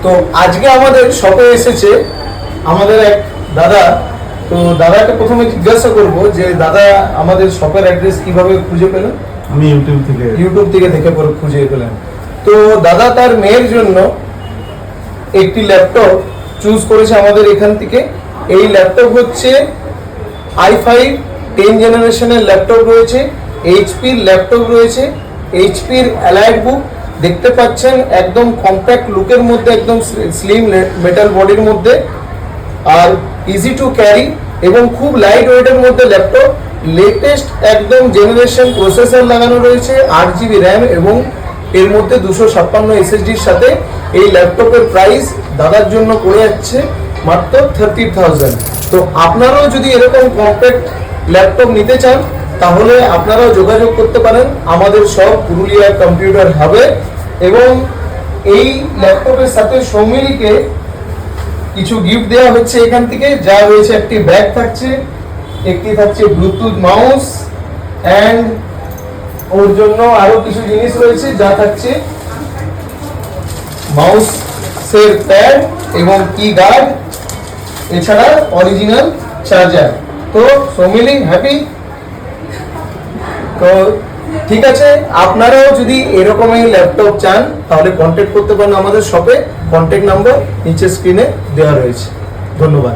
তো আজকে আমাদের শপে এসেছে আমাদের এক দাদা। তো দাদাকে প্রথমে জিজ্ঞাসা করব যে দাদা আমাদের শপের অ্যাড্রেস কিভাবে খুঁজে পেলেন? আমি ইউটিউব থেকে দেখে পরে খুঁজে পেলেন। তো দাদা তার মেয়ের জন্য একটি ল্যাপটপ চুজ করেছে আমাদের এখান থেকে। এই ল্যাপটপ হচ্ছে i5 10 জেনারেশনের ল্যাপটপ রয়েছে, এইচপির ল্যাপটপ রয়েছে, এইচপির অ্যালাইড বুক দেখতে পাচ্ছেন, একদম কম্প্যাক্ট লুকের মধ্যে, একদম স্লিম মেটাল বডির মধ্যে, আর ইজি টু ক্যারি এবং খুব লাইট ওয়েটের মধ্যে ল্যাপটপ। লেটেস্ট একদম জেনারেশন প্রসেসর লাগানো রয়েছে, 8GB র্যাম এবং এর মধ্যে 256 SSDর সাথে। এই ল্যাপটপের প্রাইস দাদার জন্য পড়ে যাচ্ছে মাত্র 30,000। তো আপনারাও যদি এরকম কম্প্যাক্ট ল্যাপটপ নিতে চান তাহলে আপনারাও যোগাযোগ করতে পারেন আমাদের সব পুরুলিয়া কম্পিউটার হাবে। এবং এই ল্যাপটপের সাথে সৌমিলিকে কিছু গিফট দেওয়া হচ্ছে এখান থেকে, যা রয়েছে একটি ব্যাগ থাকছে, একটি থাকছে ব্লুটুথ মাউস, অ্যান্ড ওর জন্য আরো কিছু জিনিস রয়েছে, যা থাকছে মাউসের প্যাড এবং কি গার্ড, এছাড়া অরিজিনাল চার্জার। তো সৌমিলি হ্যাপি? তো ঠিক আছে, আপনারাও যদি এরকমই ল্যাপটপ চান তাহলে কন্ট্যাক্ট করতে পারেন আমাদের শপে। কন্ট্যাক্ট নাম্বার নিচে স্ক্রিনে দেওয়া রয়েছে। ধন্যবাদ।